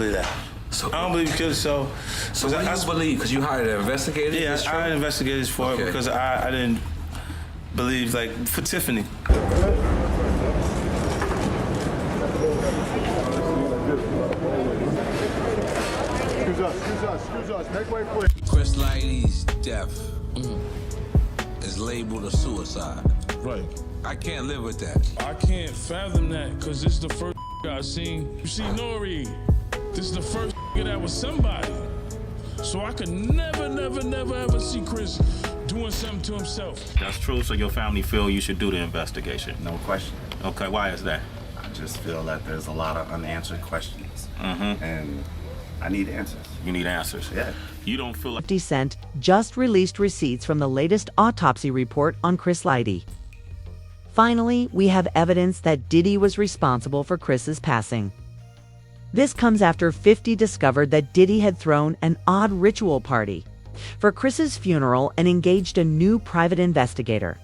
believe that. So, I don't believe because So what do you believe? Because you hired an investigator? Yeah, I hired investigators for it because I didn't believe, like, for Tiffany. Excuse us. Make way, please. Chris Lighty's death is labeled a suicide. Right. I can't live with that. I can't fathom that because this is the first I seen. You see, Nori, this is the first that was somebody. So I could never, ever see Chris doing something to himself. That's true, so your family feel you should do the investigation? No question. Okay, why is that? I just feel that there's a lot of unanswered questions. And I need answers. You need answers? Yeah. You don't feel like 50 Cent just released receipts from the latest autopsy report on Chris Lighty. Finally, we have evidence that Diddy was responsible for Chris's passing. This comes after 50 discovered that Diddy had thrown an odd ritual party for Chris's funeral and engaged a new private investigator.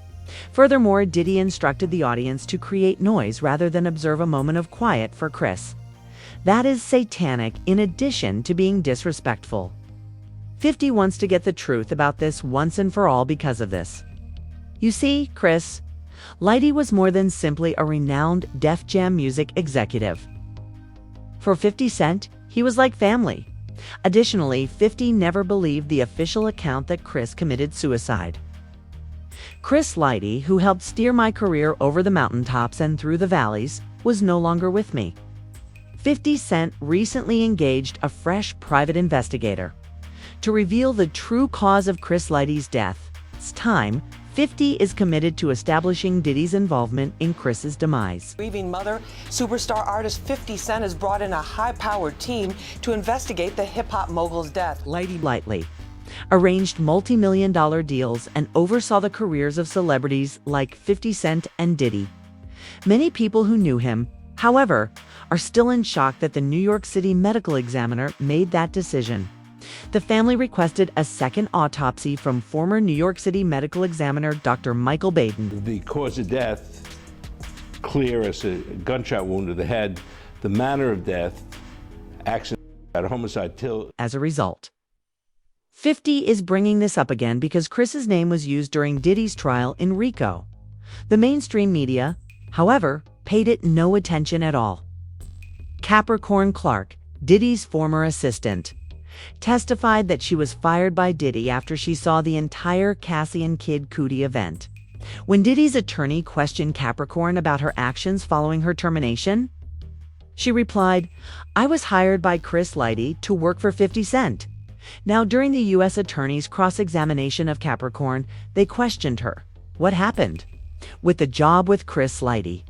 Furthermore, Diddy instructed the audience to create noise rather than observe a moment of quiet for Chris. That is satanic in addition to being disrespectful. 50 wants to get the truth about this once and for all because of this. You see, Chris Lighty was more than simply a renowned Def Jam music executive. For 50 Cent, he was like family. Additionally, 50 never believed the official account that Chris committed suicide. Chris Lighty, who helped steer my career over the mountaintops and through the valleys, was no longer with me. 50 Cent recently engaged a fresh private investigator to reveal the true cause of Chris Lighty's death. It's time. 50 is committed to establishing Diddy's involvement in Chris's demise. Grieving mother, superstar artist 50 Cent has brought in a high-powered team to investigate the hip-hop mogul's death. Lighty lightly arranged multi-million-dollar deals and oversaw the careers of celebrities like 50 Cent and Diddy. Many people who knew him, however, are still in shock that the New York City medical examiner made that decision. The family requested a second autopsy from former New York City medical examiner Dr. Michael Baden. The cause of death, clear as a gunshot wound to the head. The manner of death, accident, homicide, till. As a result, 50 is bringing this up again because Chris's name was used during Diddy's trial in RICO. The mainstream media, however, paid it no attention at all. Capricorn Clark, Diddy's former assistant, testified that she was fired by Diddy after she saw the entire Cassie and Kid Cudi event. When Diddy's attorney questioned Capricorn about her actions following her termination, she replied, "I was hired by Chris Lighty to work for 50 Cent." Now, during the U.S. attorney's cross-examination of Capricorn, they questioned her. What happened with the job with Chris Lighty?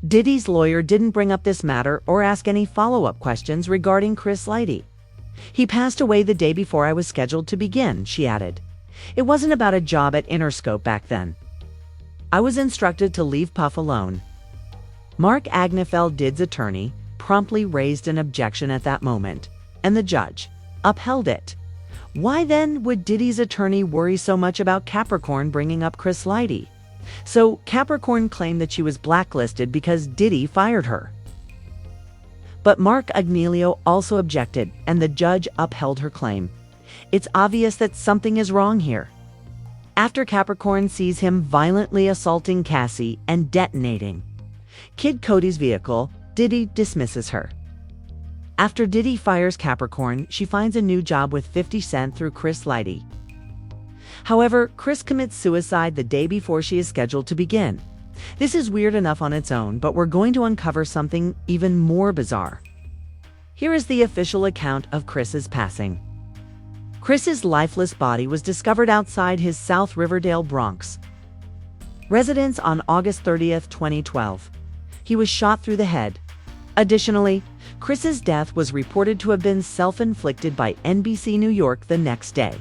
Diddy's lawyer didn't bring up this matter or ask any follow-up questions regarding Chris Lighty. "He passed away the day before I was scheduled to begin," she added. "It wasn't about a job at Interscope back then. I was instructed to leave Puff alone." Mark Agnifeld, Diddy's attorney, promptly raised an objection at that moment, and the judge upheld it. Why then would Diddy's attorney worry so much about Capricorn bringing up Chris Lighty? So Capricorn claimed that she was blacklisted because Diddy fired her. But Mark Agnelio also objected, and the judge upheld her claim. It's obvious that something is wrong here. After Capricorn sees him violently assaulting Cassie and detonating Kid Cudi's vehicle, Diddy dismisses her. After Diddy fires Capricorn, she finds a new job with 50 Cent through Chris Lighty. However, Chris commits suicide the day before she is scheduled to begin. This is weird enough on its own, but we're going to uncover something even more bizarre. Here is the official account of Chris's passing. Chris's lifeless body was discovered outside his South Riverdale, Bronx residence on August 30th, 2012. He was shot through the head. Additionally, Chris's death was reported to have been self-inflicted by NBC New York the next day.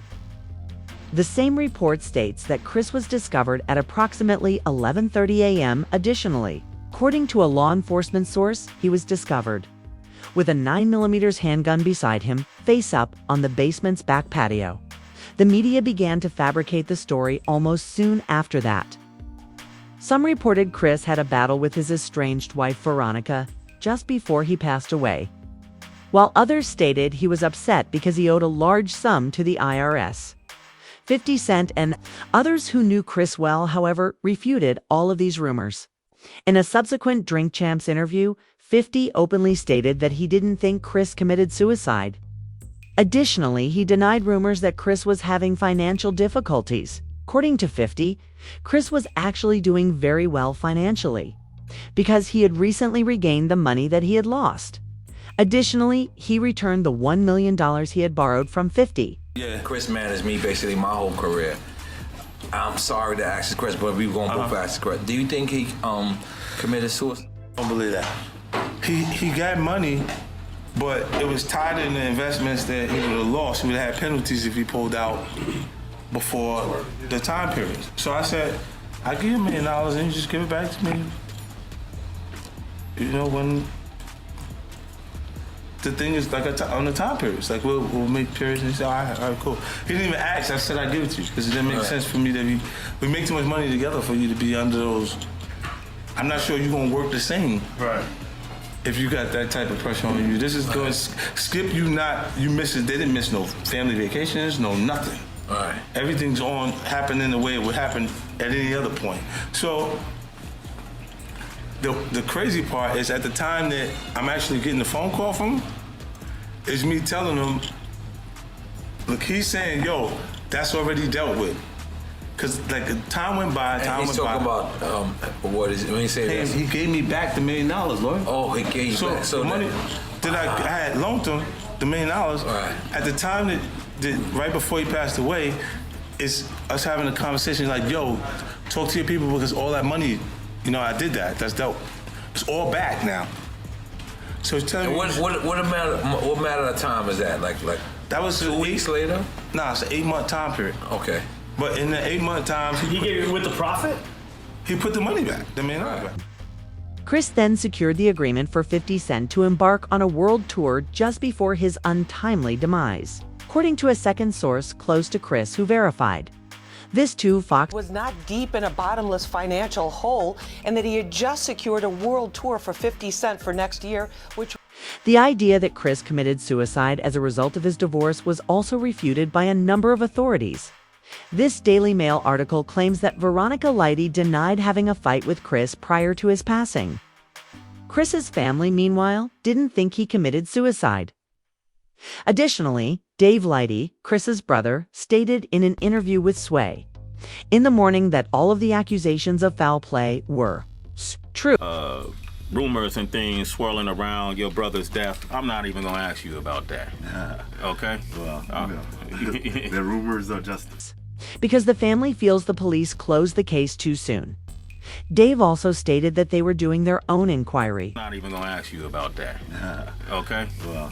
The same report states that Chris was discovered at approximately 11:30 a.m. Additionally, according to a law enforcement source, he was discovered with a 9mm handgun beside him, face up, on the basement's back patio. The media began to fabricate the story almost soon after that. Some reported Chris had a battle with his estranged wife Veronica just before he passed away. while others stated he was upset because he owed a large sum to the IRS. 50 Cent and others who knew Chris well, however, refuted all of these rumors. In a subsequent Drink Champs interview, 50 openly stated that he didn't think Chris committed suicide. Additionally, he denied rumors that Chris was having financial difficulties. According to 50, Chris was actually doing very well financially because he had recently regained the money that he had lost. Additionally, he returned the $1 million he had borrowed from 50. Yeah, Chris managed me basically my whole career. I'm sorry to ask this question, but we were going to both ask this question. Do you think he committed suicide? I don't believe that. He got money, but it was tied in the investments that he would have lost. He would have had penalties if he pulled out before the time period. So I said, I give you $1 million and you just give it back to me. You know, when the thing is like on the time periods, like we'll make periods, and he said, all right, cool. He didn't even ask. I said I'd give it to you because it didn't make sense for me to we make too much money together for you to be under those. I'm not sure you're gonna work the same. Right. If you got that type of pressure on you, this is going to skip you. You miss it. They didn't miss no family vacations, no nothing. All right. Everything's happening the way it would happen at any other point. So. The crazy part is at the time that I'm actually getting the phone call from him, is me telling him, look, he's saying, yo, that's already dealt with. Cause like time went by, He's talking about, what is it, when you say hey, this? he gave me back the $1 million, Lord. Oh, he gave you back. So the money that I had loaned him, the $1 million, at the time that right before he passed away, is us having a conversation like, yo, talk to your people because all that money, you know, I did that. That's dope. It's all back now. So it's telling me. What amount of time is that? Like that was 2 weeks later? Nah, it's an 8-month time period. Okay. But in the 8-month time, he gave it with the profit. He put the money back. The $1 million back. Chris then secured the agreement for 50 Cent to embark on a world tour just before his untimely demise, according to a second source close to Chris who verified. This too, Fox was not deep in a bottomless financial hole and that he had just secured a world tour for 50 Cent for next year, which... The idea that Chris committed suicide as a result of his divorce was also refuted by a number of authorities. This Daily Mail article claims that Veronica Lighty denied having a fight with Chris prior to his passing. Chris's family, meanwhile, didn't think he committed suicide. Additionally, Dave Lighty, Chris's brother, stated in an interview with Sway in the morning that all of the accusations of foul play were true. Rumors and things swirling around your brother's death. I'm not even going to ask you about that. Okay? Well, the rumors are just... Because the family feels the police closed the case too soon. Dave also stated that they were doing their own inquiry. I'm not even going to ask you about that. Okay? Well,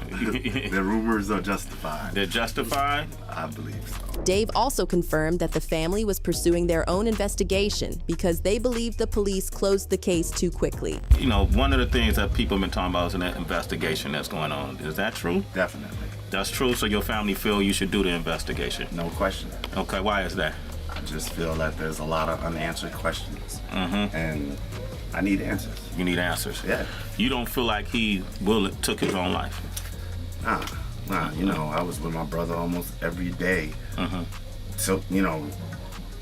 the rumors are justified. They're justified? I believe so. Dave also confirmed that the family was pursuing their own investigation because they believed the police closed the case too quickly. You know, one of the things that people have been talking about is an investigation that's going on. Is that true? Definitely. That's true, so your family feel you should do the investigation? No question. Okay, why is that? I just feel that there's a lot of unanswered questions, and I need answers. You need answers? Yeah. You don't feel like he took his own life? Nah. You know, I was with my brother almost every day, till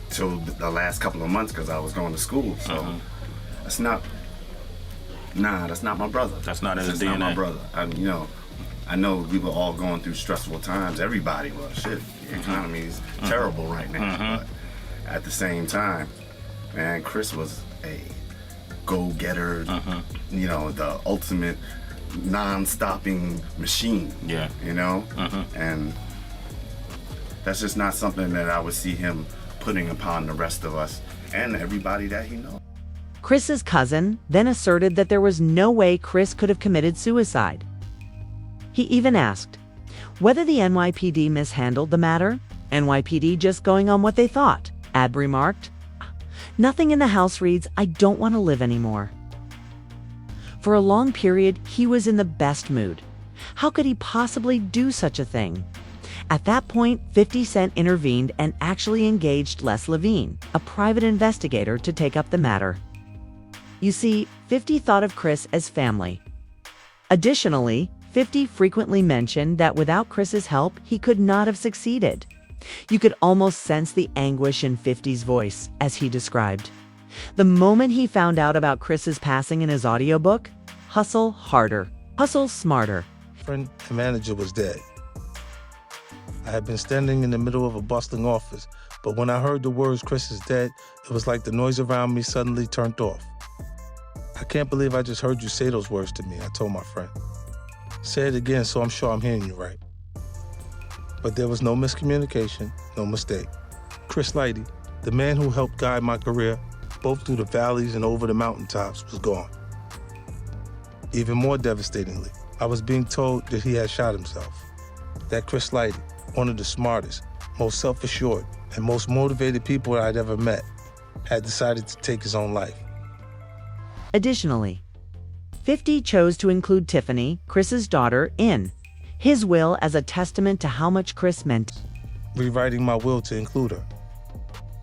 the last couple of months because I was going to school. So that's not my brother. That's not in his DNA. Not my brother. I know we were all going through stressful times. Everybody was. Shit, the economy is terrible right now. But at the same time, man, Chris was a go-getter, the ultimate non-stopping machine. Yeah. And that's just not something that I would see him putting upon the rest of us and everybody that he knows. Chris's cousin then asserted that there was no way Chris could have committed suicide. He even asked whether the NYPD mishandled the matter. NYPD just going on what they thought. Ab remarked, "Nothing in the house reads, I don't want to live anymore." For a long period, he was in the best mood. How could he possibly do such a thing? At that point, 50 Cent intervened and actually engaged Les Levine, a private investigator, to take up the matter. You see, 50 thought of Chris as family. Additionally, 50 frequently mentioned that without Chris's help, he could not have succeeded. You could almost sense the anguish in 50's voice as he described. The moment he found out about Chris's passing in his audiobook, hustle harder, hustle smarter. Friend and manager was dead. I had been standing in the middle of a bustling office, but when I heard the words "Chris is dead," it was like the noise around me suddenly turned off. "I can't believe I just heard you say those words to me," I told my friend. "Say it again so I'm sure I'm hearing you right." But there was no miscommunication, no mistake. Chris Lighty, the man who helped guide my career, both through the valleys and over the mountaintops, was gone. Even more devastatingly, I was being told that he had shot himself. That Chris Lighty, one of the smartest, most self-assured, and most motivated people I'd ever met, had decided to take his own life. Additionally, 50 chose to include Tiffany, Chris's daughter, in his will as a testament to how much Chris meant. Rewriting my will to include her.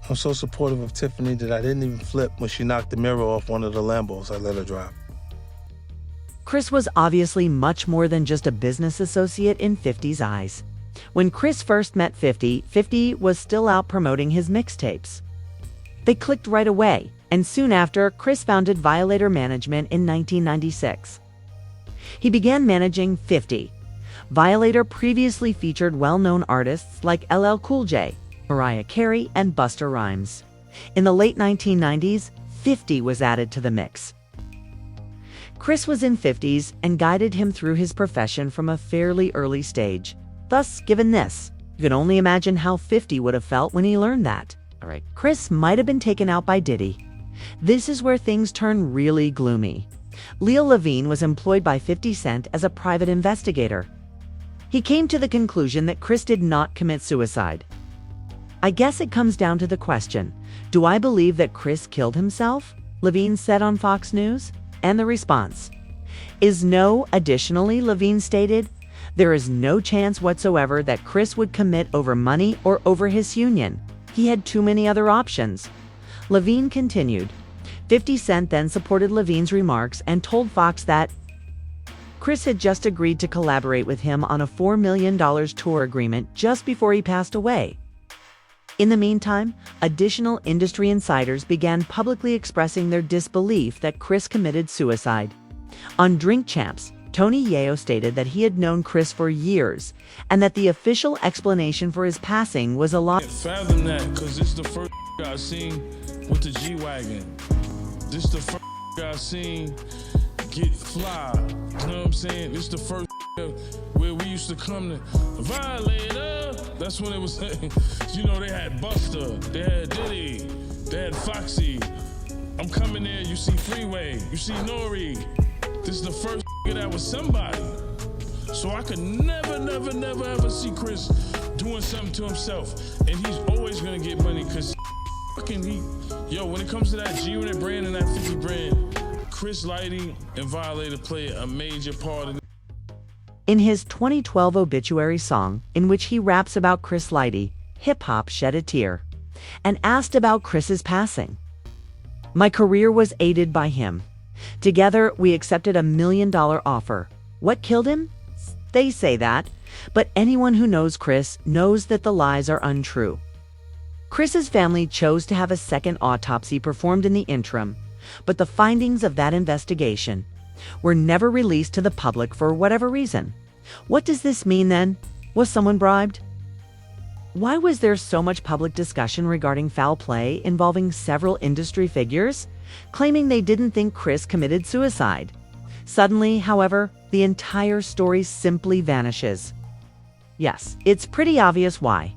I'm so supportive of Tiffany that I didn't even flip when she knocked the mirror off one of the Lambos I let her drive. Chris was obviously much more than just a business associate in 50's eyes. When Chris first met 50, 50 was still out promoting his mixtapes. They clicked right away, and soon after, Chris founded Violator Management in 1996. He began managing 50. Violator previously featured well-known artists like LL Cool J, Mariah Carey, and Busta Rhymes. In the late 1990s, 50 was added to the mix. Chris was in 50's and guided him through his profession from a fairly early stage. Thus, given this, you can only imagine how 50 would have felt when he learned that. All right, Chris might have been taken out by Diddy. This is where things turn really gloomy. Leo Levine was employed by 50 Cent as a private investigator. He came to the conclusion that Chris did not commit suicide. I guess it comes down to the question, do I believe that Chris killed himself? Levine said on Fox News. And the response is no. Additionally, Levine stated, there is no chance whatsoever that Chris would commit over money or over his union. He had too many other options. Levine continued. 50 Cent then supported Levine's remarks and told Fox that Chris had just agreed to collaborate with him on a $4 million tour agreement just before he passed away. In the meantime, additional industry insiders began publicly expressing their disbelief that Chris committed suicide. On Drink Champs, Tony Yayo stated that he had known Chris for years and that the official explanation for his passing was a lie. Fathom that, because this is the first I seen with the G-Wagon. This is the first I seen get fly. You know what I'm saying? This is the first where we used to come to Violator. That's when it was, you know, they had Busta, they had Diddy, they had Foxy. I'm coming there, you see Freeway, you see Nori. This is the first that was somebody. So I could never ever see Chris doing something to himself. And he's always gonna get money because fucking when it comes to that G-Unit brand and that 50 brand, Chris Lighty and Violator play a major part of it. In his 2012 obituary song, in which he raps about Chris Lighty, Hip Hop shed a tear and asked about Chris's passing. My career was aided by him. Together, we accepted $1 million offer. What killed him? They say that, but anyone who knows Chris knows that the lies are untrue. Chris's family chose to have a second autopsy performed in the interim, but the findings of that investigation were never released to the public for whatever reason. What does this mean then? Was someone bribed? Why was there so much public discussion regarding foul play involving several industry figures, claiming they didn't think Chris committed suicide? Suddenly, however, the entire story simply vanishes. Yes, it's pretty obvious why.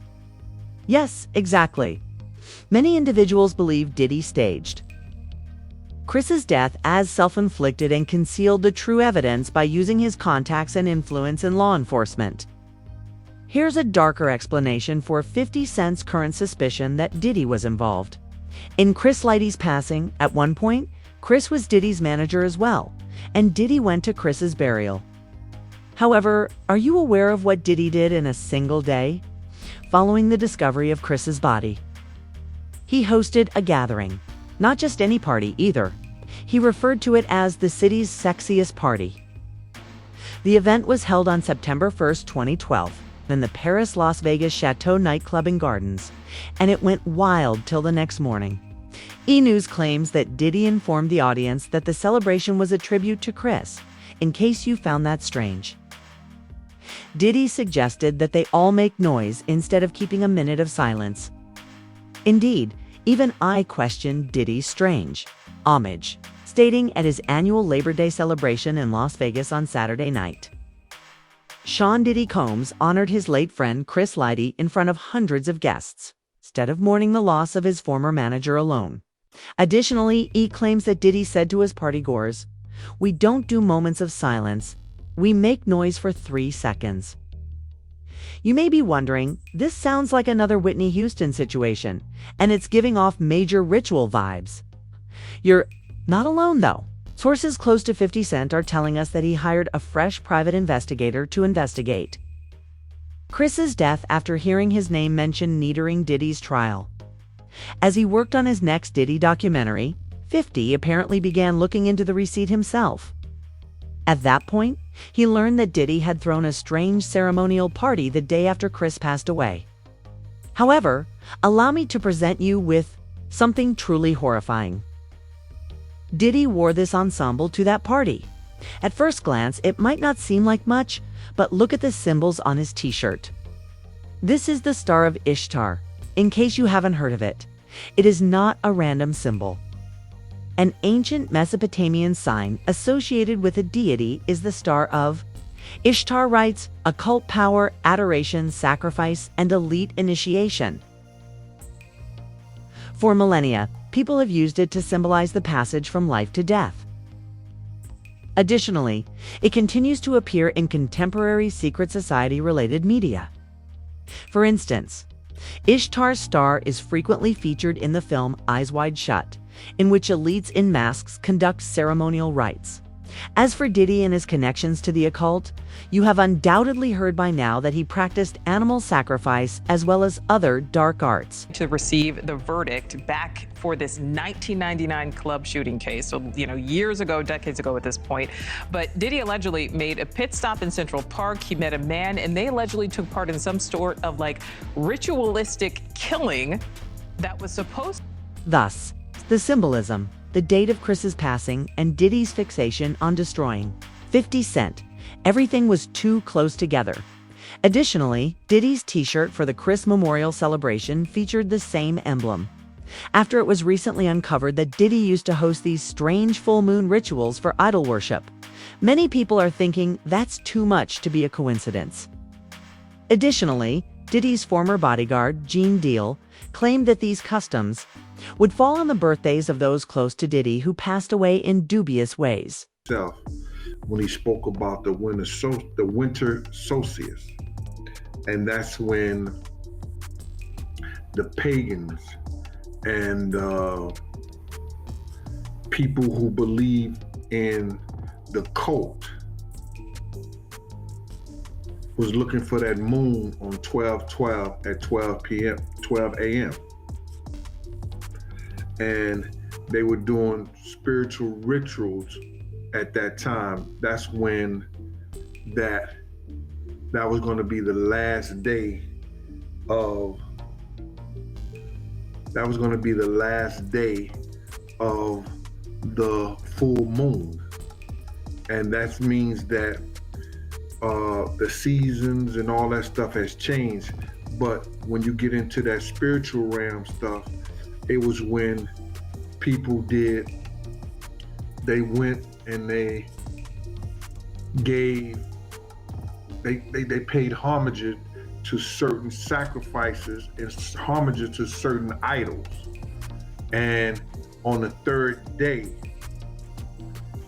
Yes, exactly. Many individuals believe Diddy staged Chris's death as self-inflicted and concealed the true evidence by using his contacts and influence in law enforcement. Here's a darker explanation for 50 Cent's current suspicion that Diddy was involved. In Chris Lighty's passing, at one point, Chris was Diddy's manager as well, and Diddy went to Chris's burial. However, are you aware of what Diddy did in a single day following the discovery of Chris's body? He hosted a gathering. Not just any party either. He referred to it as the city's sexiest party. The event was held on September 1st, 2012, in the Paris Las Vegas Chateau nightclub and gardens, and it went wild till the next morning. E! News claims that Diddy informed the audience that the celebration was a tribute to Chris, in case you found that strange. Diddy suggested that they all make noise instead of keeping a minute of silence. Indeed, even I questioned Diddy's strange homage, stating at his annual Labor Day celebration in Las Vegas on Saturday night. Sean Diddy Combs honored his late friend Chris Lighty in front of hundreds of guests, instead of mourning the loss of his former manager alone. Additionally, E! claims that Diddy said to his partygoers, "We don't do moments of silence, we make noise for 3 seconds." You may be wondering, this sounds like another Whitney Houston situation, and it's giving off major ritual vibes. You're not alone, though. Sources close to 50 Cent are telling us that he hired a fresh private investigator to investigate Chris's death after hearing his name mentioned nearing Diddy's trial. As he worked on his next Diddy documentary, 50 apparently began looking into the receipt himself. At that point, he learned that Diddy had thrown a strange ceremonial party the day after Chris passed away. However, allow me to present you with something truly horrifying. Diddy wore this ensemble to that party. At first glance, it might not seem like much, but look at the symbols on his t-shirt. This is the Star of Ishtar, in case you haven't heard of it. It is not a random symbol. An ancient Mesopotamian sign associated with a deity is the Star of Ishtar writes, occult power, adoration, sacrifice, and elite initiation. For millennia, people have used it to symbolize the passage from life to death. Additionally, it continues to appear in contemporary secret society-related media. For instance, Ishtar's star is frequently featured in the film Eyes Wide Shut, in which elites in masks conduct ceremonial rites. As for Diddy and his connections to the occult, you have undoubtedly heard by now that he practiced animal sacrifice as well as other dark arts. To receive the verdict back for this 1999 club shooting case, so years ago, decades ago at this point. But Diddy allegedly made a pit stop in Central Park. He met a man, and they allegedly took part in some sort of ritualistic killing that was supposed. Thus, the symbolism, the date of Chris's passing, and Diddy's fixation on destroying 50 Cent. Everything was too close together. Additionally, Diddy's t-shirt for the Chris Memorial celebration featured the same emblem. After it was recently uncovered that Diddy used to host these strange full moon rituals for idol worship, many people are thinking that's too much to be a coincidence. Additionally, Diddy's former bodyguard, Gene Deal, claimed that these customs would fall on the birthdays of those close to Diddy who passed away in dubious ways. When he spoke about the winter solstice, and that's when the pagans and people who believe in the cult was looking for that moon on 12/12 at 12 a.m. And they were doing spiritual rituals at that time. That's when that was going to be the last day of the full moon. And that means that the seasons and all that stuff has changed. But when you get into that spiritual realm stuff, it was when people they went and they paid homage to certain sacrifices and homage to certain idols. And on the third day,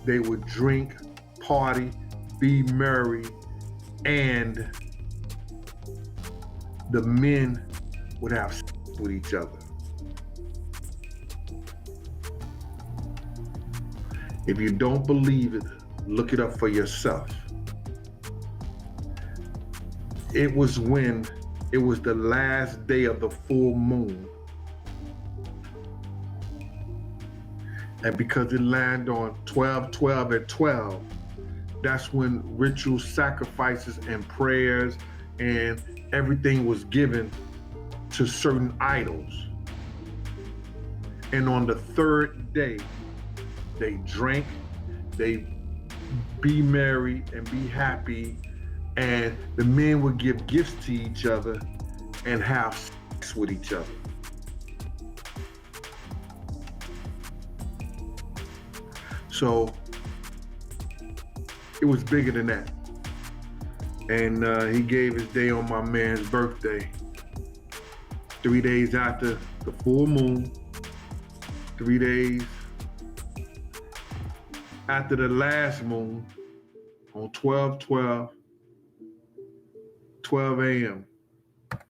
they would drink, party, be merry, and the men would have sex with each other. If you don't believe it, look it up for yourself. It was when it was the last day of the full moon. And because it landed on 12/12 at 12, that's when ritual sacrifices and prayers and everything was given to certain idols. And on the third day, they drank, they be merry and be happy, and the men would give gifts to each other and have sex with each other. So it was bigger than that. And he gave his day on my man's birthday. 3 days after the full moon, 3 days after the last moon, on 12/12, 12 a.m.